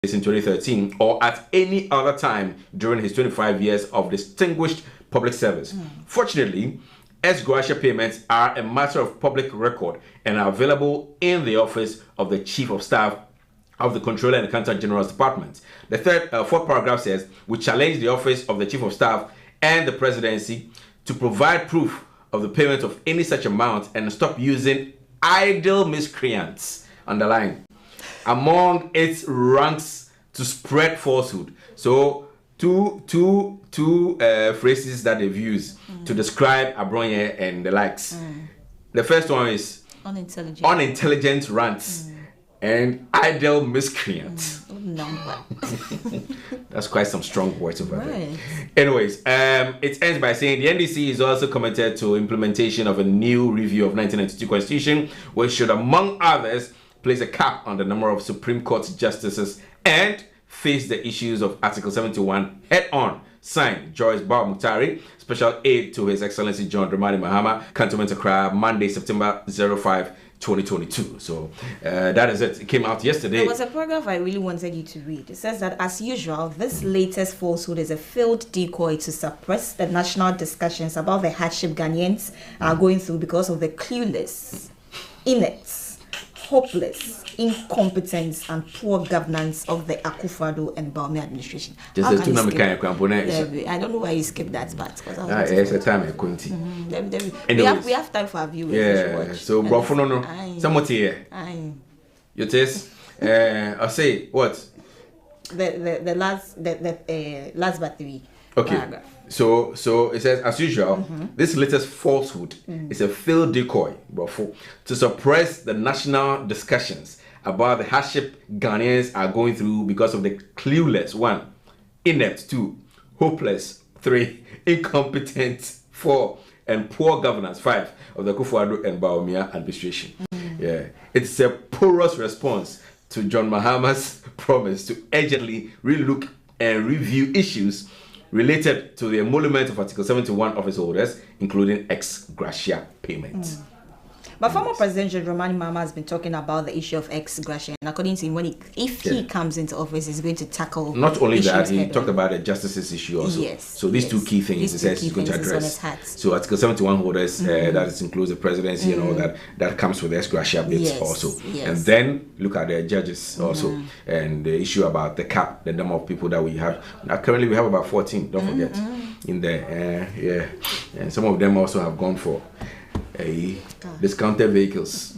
in 2013 or at any other time during his 25 years of distinguished public service. Fortunately, ex gratia payments are a matter of public record and are available in the office of the Chief of Staff of the Controller and Accountant General's Department. The fourth paragraph says, we challenge the office of the Chief of Staff and the Presidency to provide proof of the payment of any such amount and stop using idle miscreants, underline, among its ranks to spread falsehood. So two phrases that they've used to describe Abronye and the likes. The first one is unintelligent rants and idle miscreants. That's quite some strong words over there. Anyways, it ends by saying the NDC is also committed to implementation of a new review of 1992 Constitution, which should, among others, place a cap on the number of Supreme Court justices and face the issues of Article 71 head-on. Signed, Joyce Bar Muktari, Special Aide to His Excellency John Dramani Mahama, Cantonment Accra, Monday, September 05, 2022. So that is it. It came out yesterday. There was a paragraph I really wanted you to read. It says that, as usual, this latest falsehood is a failed decoy to suppress the national discussions about the hardship Ghanaians are going through because of the clueless, inept, hopeless, incompetent and poor governance of the Akufo-Addo and Bawumia administration. I don't know why you skipped that part. It's a time we have time for our viewers. Yeah, so Brofono, somewhat here. You taste? I'll say what? The last but three. Okay. Paragraph. So it says, as usual, this latest falsehood is a failed decoy to suppress the national discussions about the hardship Ghanaians are going through because of the clueless, 1, inept, 2, hopeless, 3, incompetent, 4, and poor governance, 5, of the Akufo-Addo and Bawumia administration. Yeah, it's a porous response to John Mahama's promise to urgently relook and review issues related to the emolument of Article 71 office holders, including ex gratia payments. But former President John Dramani Mahama has been talking about the issue of ex gratia, and according to him, if he comes into office, he's going to tackle not only that, he talked about the justices issue also. Yes. So these two key things he says he's going to address. So Article 71 holders, that includes the presidency and all that comes with the ex gratia bits also. Yes. And then look at the judges also, and the issue about the cap, the number of people that we have. Now currently we have about 14. Don't forget in there. And some of them also have gone for discounted vehicles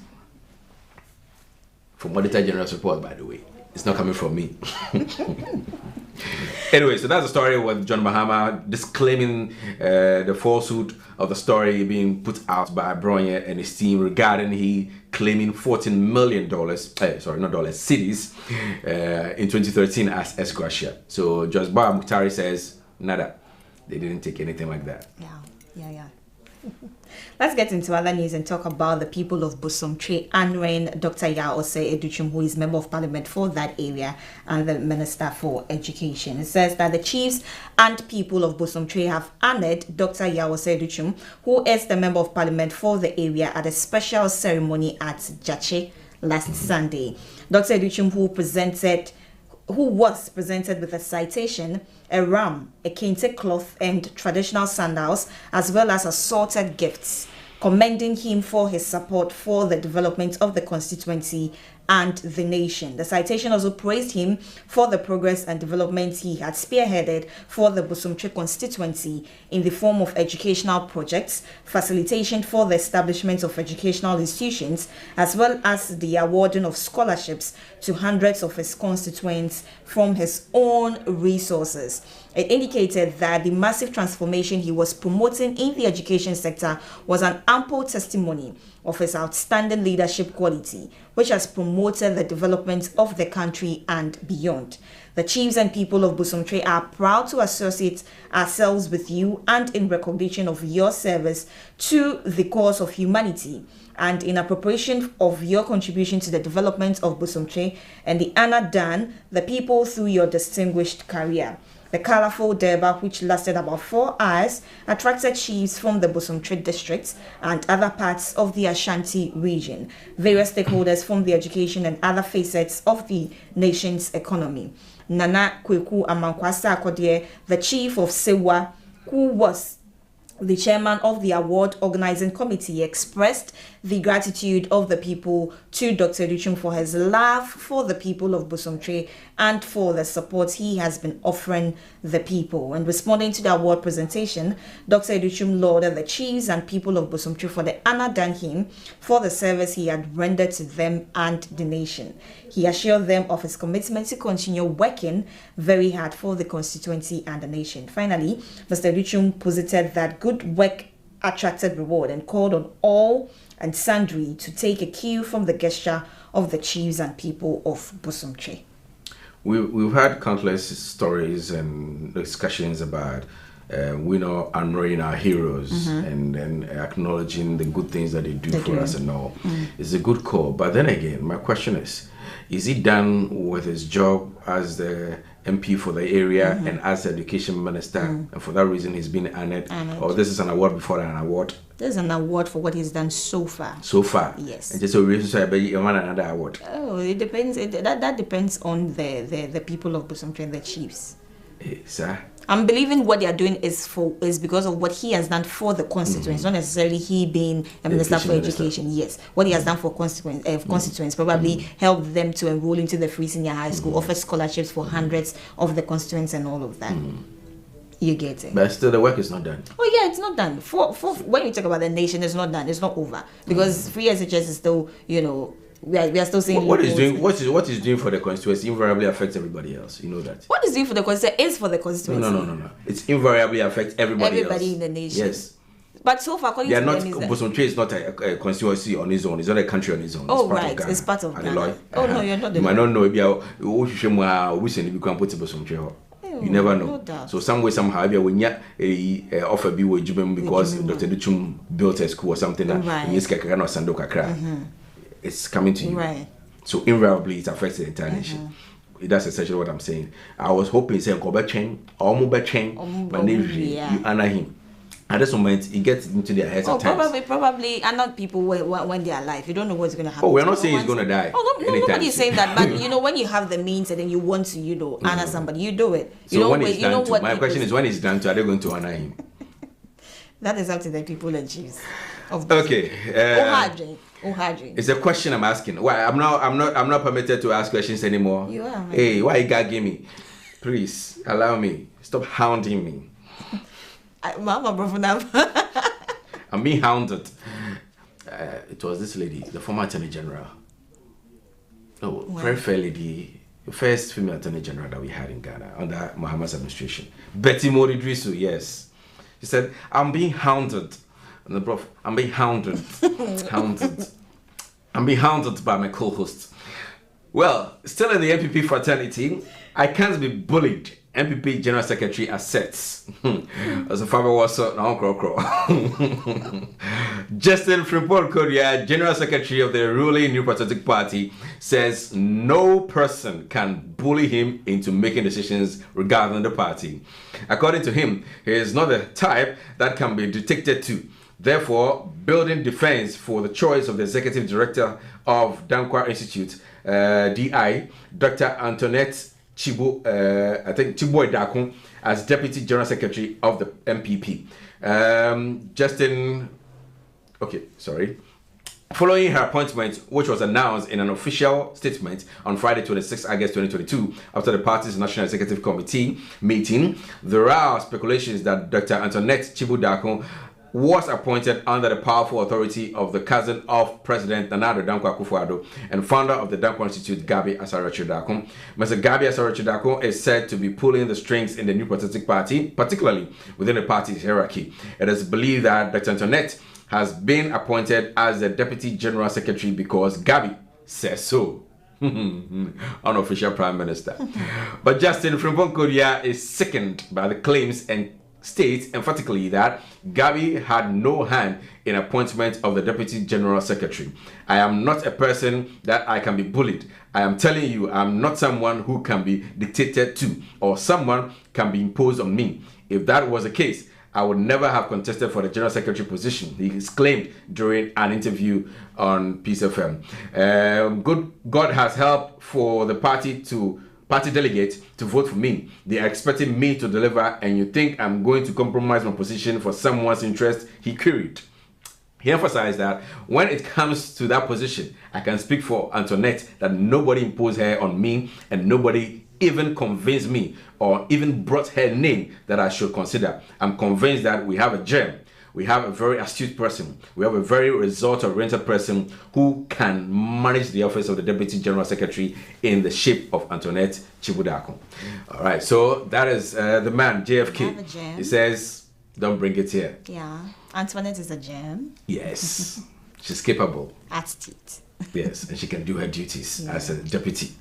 from Auditor General's report, by the way. It's not coming from me. Anyway, so that's the story with John Mahama disclaiming the falsehood of the story being put out by Abronye and his team regarding he claiming $14 million, cities, in 2013 as ex gratia. So Judge Bar Muktari says, nada. They didn't take anything like that. Yeah. Let's get into other news and talk about the people of Bosomtwe honoring Dr. Yaw-Osei Educhum, who is Member of Parliament for that area and the Minister for Education. It says that the chiefs and people of Bosomtwe have honored Dr. Yaw-Osei Educhum, who is the Member of Parliament for the area, at a special ceremony at Jache last Sunday. Dr. Educhum, who was presented with a citation, a ram, a kente cloth, and traditional sandals, as well as assorted gifts, commending him for his support for the development of the constituency and the nation. The citation also praised him for the progress and development he had spearheaded for the Bosomtwe constituency in the form of educational projects, facilitation for the establishment of educational institutions, as well as the awarding of scholarships to hundreds of his constituents from his own resources. It indicated that the massive transformation he was promoting in the education sector was an ample testimony of his outstanding leadership quality, which has promoted the development of the country and beyond. The chiefs and people of Bosomtwe are proud to associate ourselves with you and in recognition of your service to the cause of humanity, and in appropriation of your contribution to the development of Bosomtwe and the honor done the people through your distinguished career. The colorful Durbar, which lasted about 4 hours, attracted chiefs from the Bosomtwe districts and other parts of the Ashanti region, various stakeholders from the education and other facets of the nation's economy. Nana Kweku Amankwasa Akodie, the chief of Sewa, who was the chairman of the award organizing committee, expressed the gratitude of the people to Dr. Educhum for his love for the people of Bosomtwe and for the support he has been offering the people. And responding to the award presentation, Dr. Educhum lauded the chiefs and people of Bosomtwe for the honor done him for the service he had rendered to them and the nation. He assured them of his commitment to continue working very hard for the constituency and the nation. Finally, Mr. Educhum posited that good work attracted reward and called on all and sundry to take a cue from the gesture of the chiefs and people of Bosomtwe. We've had countless stories and discussions about honoring our heroes and then acknowledging the good things that they do for us and all. It's a good call. But then again, my question is he done with his job as the MP for the area and as the education minister, and for that reason he's been honored? Or this is an award before an award? This is an award for what he's done so far. So far? Yes. And just so reason so I bet you want another award? Oh, it depends. That depends on the people of Bosomtwe and the chiefs. Sir? I'm believing what they are doing is because of what he has done for the constituents, not necessarily he being a minister for education. Yes, what he has done for constituents probably helped them to enroll into the free senior high school, offer scholarships for hundreds of the constituents and all of that. You get it. But still, the work is not done. Oh yeah, it's not done. For when you talk about the nation, it's not done. It's not over because free SHS is still, we are still saying what is doing for the constituency invariably affects everybody else. You know that. What is doing for the constituency is for the constituency. No. It's invariably affects everybody else. In the nation. Yes. But so far, according to them, Bosomtwe is not a constituency on its own. It's not a country on its own. Oh, right. It's part of Ghana. Oh, no, you're not the... You might not know if you can put Bosomtwe. You never know. No, so some way, somehow, when you offer be with Jubem because Dr. Duchum built a school or something it's coming to you. Right. So invariably, it affects the entire nation. That's essentially what I'm saying. I was hoping, say, go back chain, or move back chain, but you honor him. At this moment, he gets into their heads at times. Probably, and not people when they are alive. You don't know what's going to happen. Oh, we're not saying he's going to die. Oh, no, nobody's saying that. But when you have the means and then you want to, honor somebody, you do it. So when he's done to, my question is, when he's done to, are they going to honor him? That is up to the people and chiefs. Okay. Ohadri. It's a question I'm asking. Why I'm not permitted to ask questions anymore. You are. Man. Hey, why you gagging me? Please allow me. Stop hounding me. I'm being hounded. It was this lady, the former Attorney General. Oh, very fair lady. The first female Attorney General that we had in Ghana under Muhammad's administration. Betty Mori Drisu, yes. She said, I'm being hounded. And the prof, I'm being hounded. I'm being hounded by my co-host. Well, still in the MPP fraternity, I can't be bullied. MPP General Secretary asserts. As a father was Justin Frimpong Kodia, General Secretary of the ruling New Patriotic Party, says no person can bully him into making decisions regarding the party. According to him, he is not the type that can be dictated to. Therefore, building defense for the choice of the Executive Director of Dankwa Institute, DI, Dr. Antoinette Chibo Dakun, as Deputy General Secretary of the MPP. Following her appointment, which was announced in an official statement on Friday, 26 August 2022, after the party's National Executive Committee meeting, there are speculations that Dr. Antoinette Chibo Dakun was appointed under the powerful authority of the cousin of President Nana Addo Dankwa Akufo-Addo and founder of the Dankwa Institute, Gabi Asare Dakun. Mr. Gabi Asare Dakun is said to be pulling the strings in the New Patriotic Party, particularly within the party's hierarchy. It is believed that Dr. Antoinette has been appointed as the Deputy General Secretary because Gabi says so. Unofficial Prime Minister. But Justin Frimpong Kodia is sickened by the claims and states emphatically that Gabi had no hand in appointment of the Deputy General Secretary. I am not a person that I can be bullied. I am telling you, I'm not someone who can be dictated to or someone can be imposed on me. If that was the case, I would never have contested for the General Secretary position, he exclaimed during an interview on Peace FM. Good God has helped for the party delegates to vote for me. They are expecting me to deliver, and you think I'm going to compromise my position for someone's interest, he queried. He emphasized that when it comes to that position, I can speak for Antoinette that nobody imposed her on me and nobody even convinced me or even brought her name that I should consider. I'm convinced that we have a gem. We have a very astute person. We have a very result-oriented person who can manage the office of the Deputy General Secretary in the shape of Antoinette Chibudako. All right, so that is the man, JFK. He says, don't bring it here. Yeah, Antoinette is a gem. Yes, she's capable. Attitude. Yes, and she can do her duties as a deputy.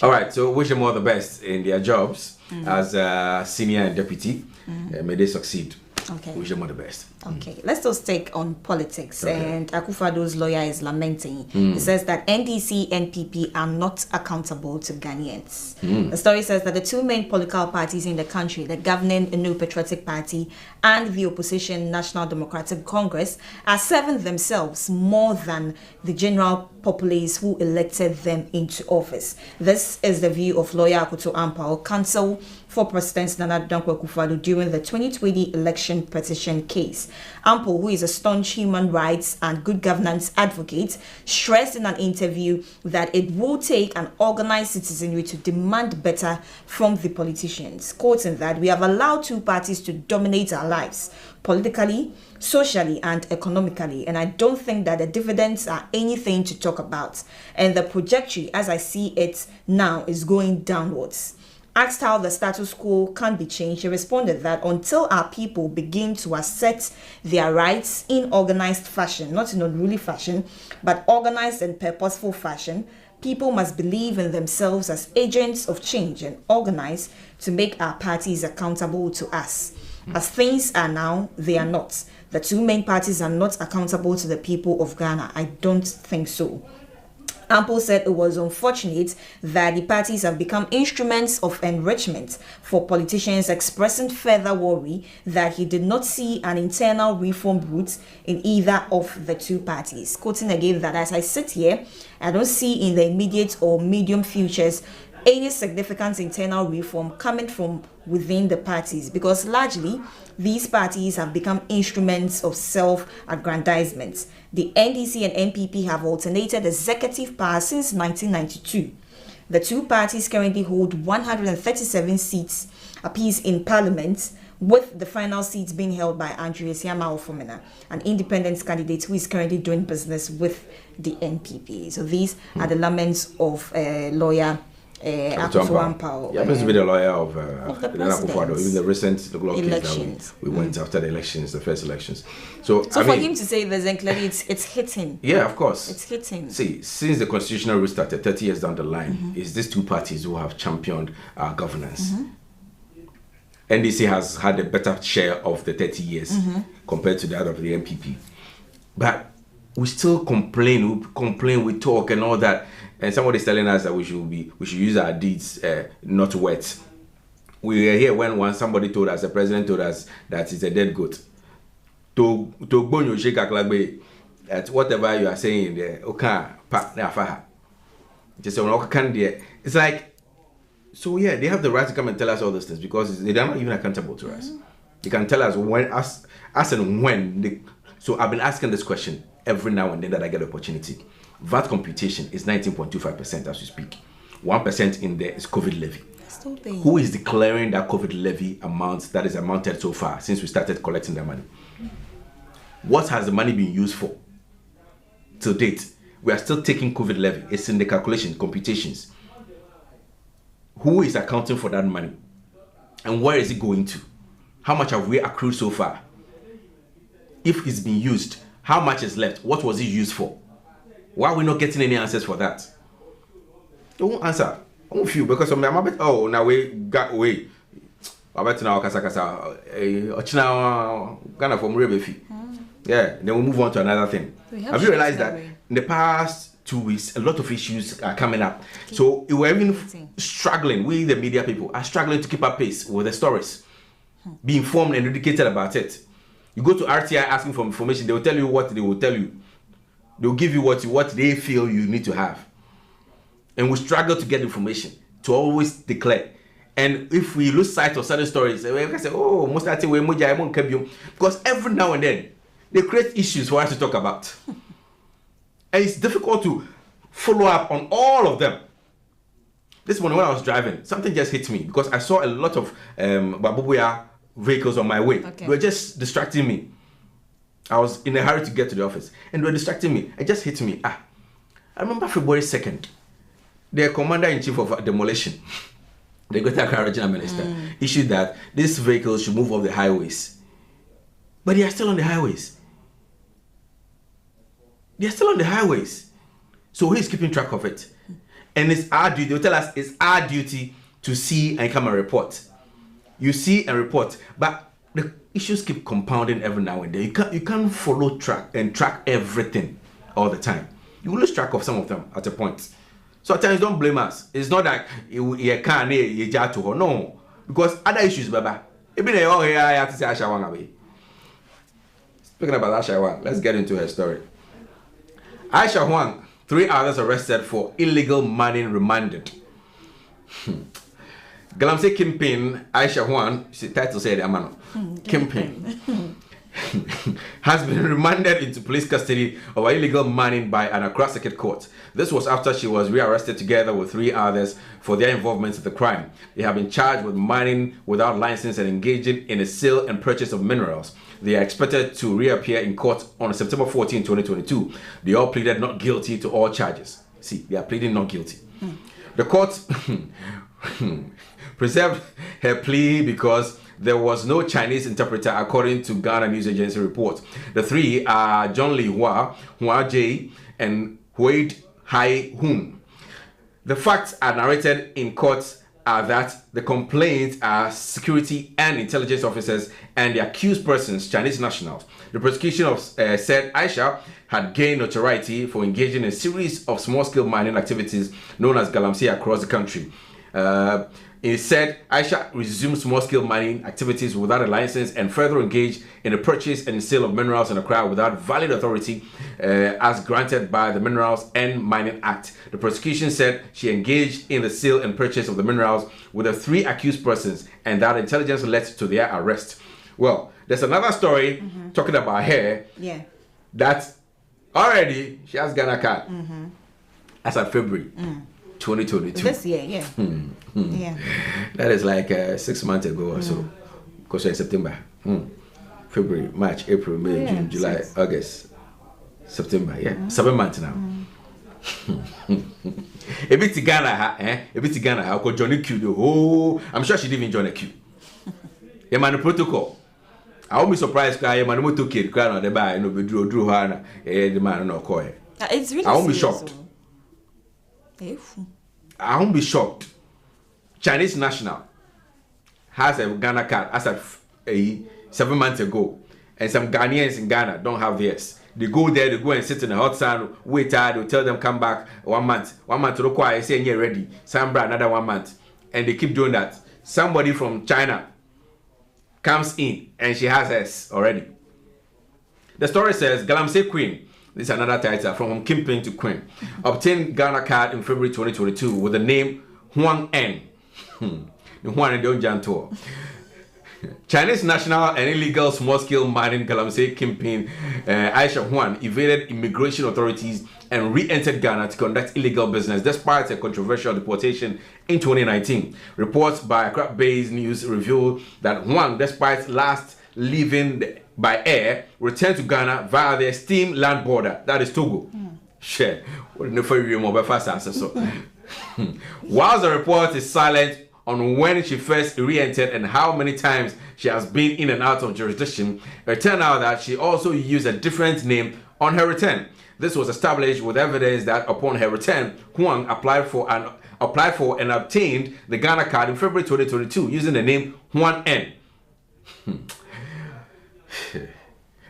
All right, so wish them all the best in their jobs as senior and deputy. May they succeed. Okay. Wish them all the best. Okay, let's just take on politics. And Akufo-Addo's lawyer is lamenting. He says that NDC, NPP are not accountable to Ghanaians. The story says that the two main political parties in the country, the governing New Patriotic Party and the opposition National Democratic Congress, are serving themselves more than the general populace who elected them into office. This is the view of lawyer Akoto Ampao, counsel for President Nana Dankwa Akufo-Addo during the 2020 election petition case. Ampao, who is a staunch human rights and good governance advocate, stressed in an interview that it will take an organized citizenry to demand better from the politicians, quoting that we have allowed two parties to dominate our lives politically, socially, and economically, and I don't think that the dividends are anything to talk about, and the trajectory as I see it now is going downwards. Asked how the status quo can be changed, he responded that until our people begin to assert their rights in organized fashion, not in unruly fashion, but organized and purposeful fashion, people must believe in themselves as agents of change and organize to make our parties accountable to us. As things are now, they are not. The two main parties are not accountable to the people of Ghana. I don't think so. Ampao said it was unfortunate that the parties have become instruments of enrichment for politicians, expressing further worry that he did not see an internal reform route in either of the two parties. Quoting again that as I sit here, I don't see in the immediate or medium futures any significant internal reform coming from within the parties, because largely these parties have become instruments of self-aggrandizement. The NDC and NPP have alternated executive power since 1992. The two parties currently hold 137 seats apiece in parliament, with the final seats being held by Andrew Esiama Ofomena, an independent candidate who is currently doing business with the NPP. So these are the laments of lawyer Akoto Ampao. He happens to be the lawyer of even the recent elections. We went after the elections, the first elections. So for him to say there's clearly it's hitting. Yeah, of course. It's hitting. See, since the constitutional route started 30 years down the line, it's these two parties who have championed our governance. NDC has had a better share of the 30 years compared to that of the NPP. But we still complain, we talk and all that. And somebody's telling us that we should use our deeds, not words. We were here when somebody told us, the president told us that it's a dead goat. To bonyo shake at whatever you are saying there, okay, just it's like, so yeah, they have the right to come and tell us all these things because they are not even accountable to us. They can tell us when, us and when. So I've been asking this question every now and then that I get the opportunity. VAT computation is 19.25% as we speak. 1% in there is COVID levy. Who is declaring that COVID levy amount that is amounted so far since we started collecting the money? What has the money been used for? To date, we are still taking COVID levy. It's in the calculation, computations. Who is accounting for that money? And where is it going to? How much have we accrued so far? If it's been used, how much is left? What was it used for? Why are we not getting any answers for that? Don't answer. I won't feel because I'm a bit, oh, now we got away. I bet now, Kasa, Ghana from Rebefi. Yeah, then we move on to another thing. Have you realized that in the past 2 weeks, a lot of issues are coming up. So we're even struggling. We, the media people, are struggling to keep up pace with the stories. Be informed and educated about it. You go to RTI asking for information, they will tell you what they will tell you. They will give you what they feel you need to have. And we struggle to get information, to always declare. And if we lose sight of certain stories, we can say, oh, most of the time, because every now and then, they create issues for us to talk about. And it's difficult to follow up on all of them. This morning when I was driving, something just hit me because I saw a lot of Babubuya vehicles on my way. They were just distracting me. I was in a hurry to get to the office and they were distracting me. It just hit me. I remember February 2nd, the commander-in-chief of demolition, the Greater Accra Regional Minister, issued that these vehicles should move off the highways. But they are still on the highways. They are still on the highways. So who is keeping track of it? And it's our duty. They'll tell us it's our duty to see and come and report. You see and report, but the issues keep compounding every now and then. You can't follow track everything all the time. You will lose track of some of them at a point. So at times don't blame us. It's not that you can't no, because other issues, baba. Speaking about Aisha Wang, let's get into her story. Aisha Wang, 3 others arrested for illegal money remanded. Galamsey Kingpin Aisha Wang, she title said Amano. Kingpin has been remanded into police custody over illegal mining by an Accra Circuit Court. This was after she was rearrested together with 3 others for their involvement in the crime. They have been charged with mining without license and engaging in a sale and purchase of minerals. They are expected to reappear in court on September 14, 2022. They all pleaded not guilty to all charges. See, they are pleading not guilty. The court preserved her plea because there was no Chinese interpreter, according to Ghana News Agency report. The 3 are John Lee Hua, Hua Jay, and Huade Hai Hun. The facts are narrated in court are that the complaints are security and intelligence officers and the accused persons, Chinese nationals. The prosecution said Aisha had gained notoriety for engaging in a series of small-scale mining activities known as galamsey across the country. It said Aisha resumed small-scale mining activities without a license and further engaged in the purchase and sale of minerals in Accra without valid authority as granted by the Minerals and Mining Act. The prosecution said she engaged in the sale and purchase of the minerals with the 3 accused persons and that intelligence led to their arrest. Well, there's another story talking about her that already she has Ghana card as of February 2022. This year, yeah. That is like 6 months ago or so. Because in September, February, March, April, May, June, July, August, September. 7 months now. A bit to Ghana, a bit to Ghana. I could join a queue. Oh, I'm sure she didn't even join a queue. A man protocol. I won't be surprised. I am a motor kid. Crown on the bar. No, be drew her. The man no call. It's really. I won't be shocked. I won't be shocked. Chinese national has a Ghana card as of 7 months ago, and some Ghanaians in Ghana don't have theirs. They go there, they go and sit in the hot sun, wait out, they'll tell them come back 1 month. 1 month to require, say you're ready. Sambra another 1 month, and they keep doing that. Somebody from China comes in and she has hers already. The story says Galamsey Queen. This is another title from Kingpin to Queen. Obtained Ghana card in February 2022 with the name Huang N. Huang N. Chinese national and illegal small-scale mining Galamsey Kingpin Aisha Huang evaded immigration authorities and re-entered Ghana to conduct illegal business despite a controversial deportation in 2019. Reports by Accra-based news revealed that Huang, despite last leaving by air, returned to Ghana via the esteemed land border, that is Togo. Share. Whilst the report is silent on when she first re-entered and how many times she has been in and out of jurisdiction, it turned out that she also used a different name on her return. This was established with evidence that upon her return, Huang applied for and obtained the Ghana card in February 2022 using the name Huang N.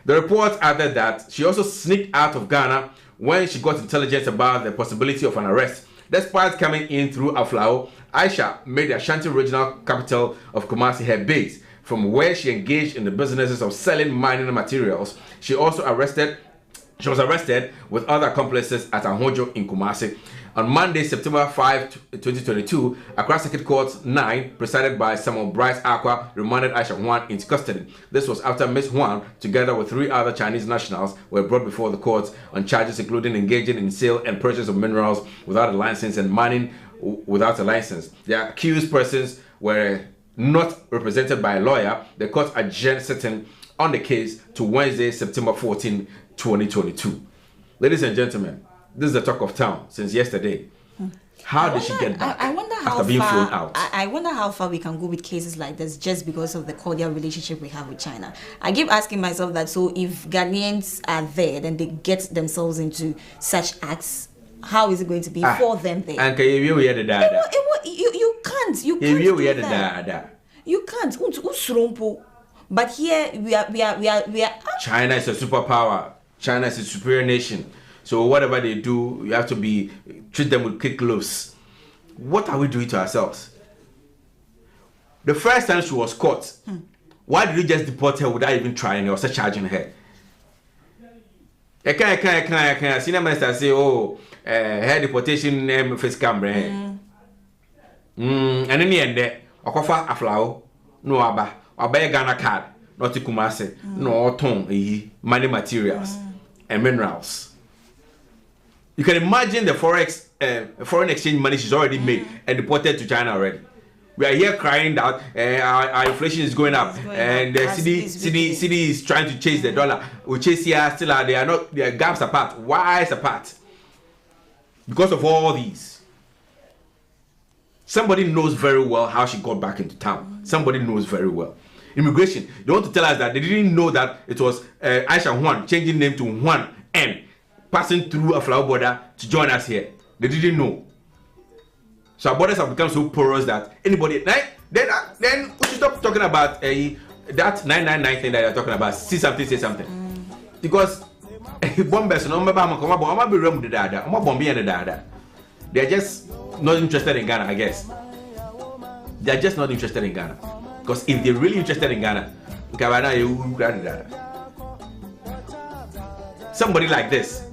The report added that she also sneaked out of Ghana when she got intelligence about the possibility of an arrest. Despite coming in through Aflao, Aisha made the Ashanti regional capital of Kumasi her base, from where she engaged in the businesses of selling mining materials. She was arrested with other accomplices at Ahojo in Kumasi. On Monday, September 5, 2022, Accra Circuit Court 9, presided by Samuel Bryce Aqua, remanded Aisha Huan into custody. This was after Ms. Huan, together with 3 other Chinese nationals, were brought before the court on charges including engaging in sale and purchase of minerals without a license and mining without a license. The accused persons were not represented by a lawyer. The court adjourned sitting on the case to Wednesday, September 14, 2022. Ladies and gentlemen, this is the talk of town since yesterday. How did she get back? I wonder how after being far, flown out? I wonder how far we can go with cases like this just because of the cordial relationship we have with China. I keep asking myself that, so if Ghanaians are there, then they get themselves into such acts, how is it going to be for them there? And you can't. You can't do that. You can't. But here we are. China is a superpower. China is a superior nation. So whatever they do, you have to treat them with kid gloves. What are we doing to ourselves? The first time she was caught, why did you just deport her without even trying or charging her? I can't. Senior minister say, her deportation face camera. And in the end, Okofa Aflao, no Aba, Ghana card, not to Kumasi, no ton, money materials and minerals. You can imagine the foreign exchange money she's already made and deported to China already. We are here crying that our inflation is going up, and the city is trying to chase the dollar. We chase here still are they are gaps apart. Why is apart? Because of all these. Somebody knows very well how she got back into town. Somebody knows very well. Immigration. They want to tell us that they didn't know that it was Aisha Huan changing name to Huan and passing through a flower border to join us here. They didn't know. So our borders have become so porous that anybody then we should stop talking about that 999 thing that you're talking about. See something, say something. Because bombers they're just not interested in Ghana, I guess. They're just not interested in Ghana. Because if they're really interested in Ghana, somebody like this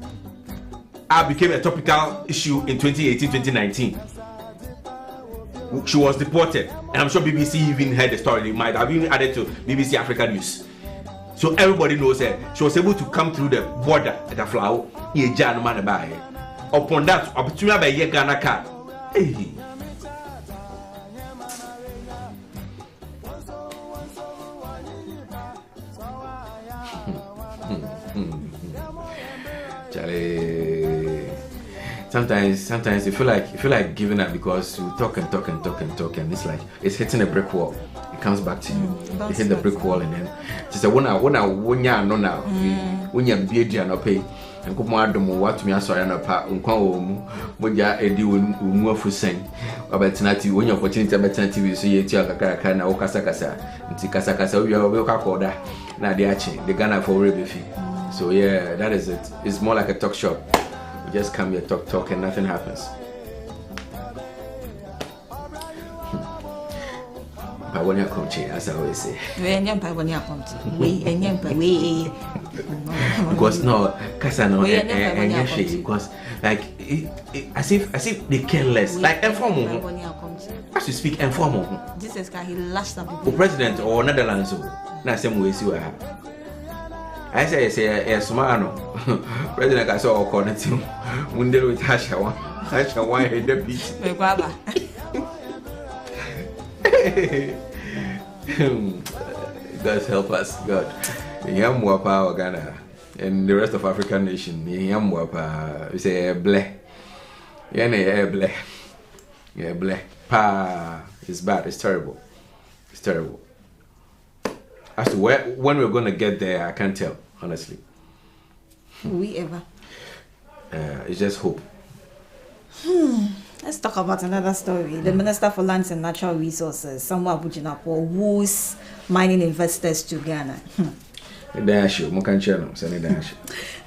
became a topical issue in 2018-2019. She was deported, and I'm sure BBC even heard the story. They might have even added to BBC Africa News. So everybody knows her. She was able to come through the border at the flower. Upon that, opportunity by a Ghana card. Hey. Charlie. Sometimes you feel like giving up because you talk and it's like it's hitting a brick wall. It comes back to you. You hit the brick wall and then just when you know now when you be no pay and come out do what me asori na pa nkwa wo mu moja edi wo mu afusen obetinati when your opportunity obetinati so ye tia kakaka na okasa nti kasa we ka na dey achi the Ghana for rebefi. So yeah, that is it. It's more like a talk shop. You just come here, talk, and nothing happens. Pavonia Conchi, as I always say. Because no, Casano and because like as if they care less. Like informal. As you speak informal. This is he lashed up. The president or Netherlands, na same way see what happen. I say a smart president. I saw connecting Munde with Hasha one head the beach. God help us, God. Yamwapa Ghana and the rest of African nation. Yamwapa, we say bleh. Yeah, bleh. Pa, it's bad. It's terrible. It's terrible. As to when we're gonna get there, I can't tell, honestly. Will we ever? It's just hope. Let's talk about another story. The Minister for Lands and Natural Resources, Samuel Bujinapo, woos mining investors to Ghana. The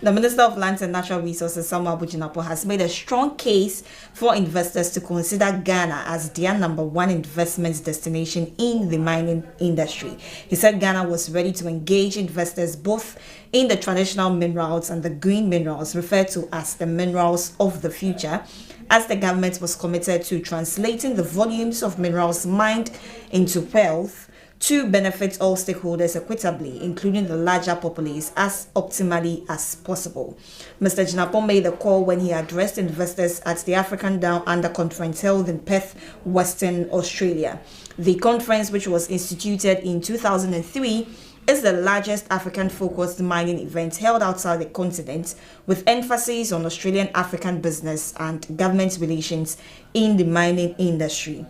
Minister of Lands and Natural Resources, Samuel Bujinapo, has made a strong case for investors to consider Ghana as their #1 investment destination in the mining industry. He said Ghana was ready to engage investors both in the traditional minerals and the green minerals, referred to as the minerals of the future, as the government was committed to translating the volumes of minerals mined into wealth to benefit all stakeholders equitably, including the larger populace, as optimally as possible. Mr. Jinapo made the call when he addressed investors at the African Down Under Conference held in Perth, Western Australia. The conference, which was instituted in 2003, is the largest African-focused mining event held outside the continent, with emphasis on Australian-African business and government relations in the mining industry.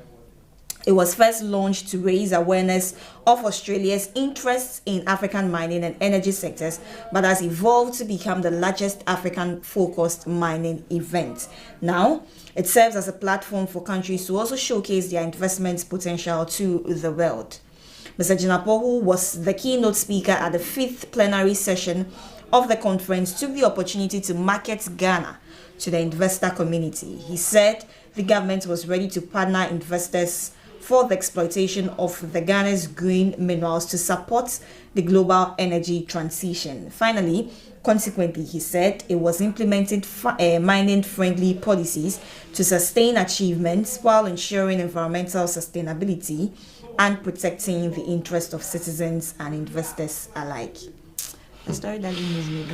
It was first launched to raise awareness of Australia's interests in African mining and energy sectors, but has evolved to become the largest African-focused mining event. Now, it serves as a platform for countries to also showcase their investment potential to the world. Mr. Jinapo, who was the keynote speaker at the 5th plenary session of the conference, took the opportunity to market Ghana to the investor community. He said the government was ready to partner investors for the exploitation of the Ghana's green minerals to support the global energy transition. Finally, consequently, he said it was implementing mining-friendly policies to sustain achievements while ensuring environmental sustainability and protecting the interest of citizens and investors alike. The story doesn't move me,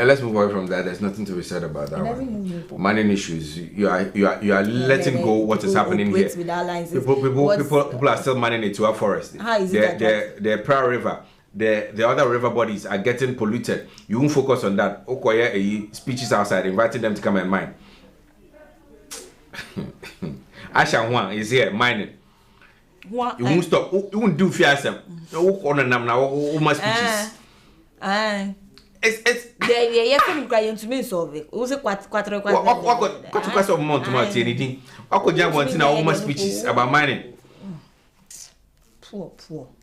let's move away from that. There's nothing to be said about that one. Mining issues. You are letting go what is happening here. People are still mining it to our forest. How is it the Praia River, the other river bodies are getting polluted. You won't focus on that. Okoye speeches outside, inviting them to come and mine. Asha Juan is here mining. You won't stop. You won't do fiasem. You won't on now. Speeches. It's crying to me solve it. Who's a what of month to month anything? I could just want to know almost speeches about mining. Poor.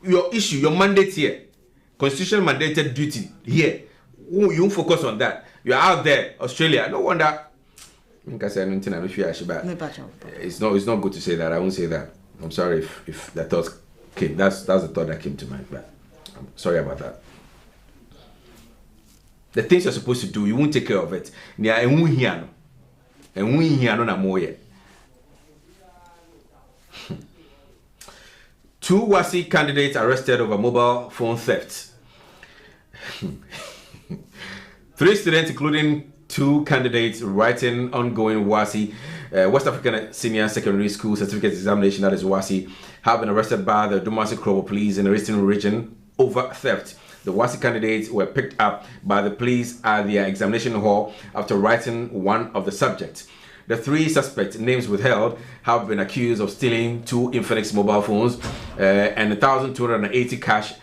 Your issue, your mandate here, constitutional mandated duty here. You won't focus on that. You're out there, Australia. No wonder. It's not good to say that. I won't say that. I'm sorry if that thought came. That's the thought that came to mind. But I'm sorry about that. The things you're supposed to do, you won't take care of it. Two WASI candidates arrested over mobile phone theft. 3 students, including 2 candidates writing ongoing WASI, West African Senior Secondary School Certificate Examination, that is WASI, have been arrested by the Dumasi Krobo Police in the Eastern Region over theft. The WASI candidates were picked up by the police at their examination hall after writing one of the subjects. The 3 suspects, names withheld, have been accused of stealing 2 Infinix mobile phones and 1,280 cash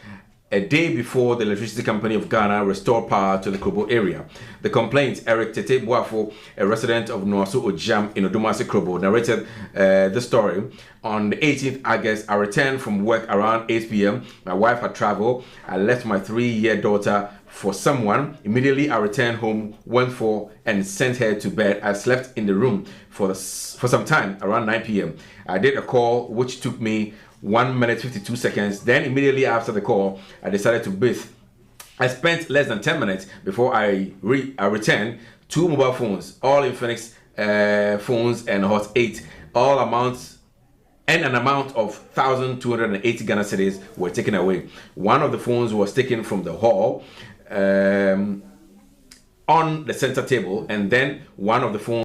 a day before the Electricity Company of Ghana restored power to the Krobo area. The complaint, Eric Tete Boafo, a resident of Noaso Ojam in Odumasi Krobo, narrated the story. On the 18th August, I returned from work around 8 p.m. My wife had traveled. I left my 3-year daughter for someone. Immediately, I returned home, went for and sent her to bed. I slept in the room for some time, around 9 p.m. I did a call, which took me 1 minute 52 seconds. Then immediately after the call, I decided to bathe. I spent less than 10 minutes before I returned 2 mobile phones, all Infinix phones and Hot 8, all amounts and an amount of 1,280 Ghana cedis were taken away. One of the phones was taken from the hall on the center table, and then one of the phones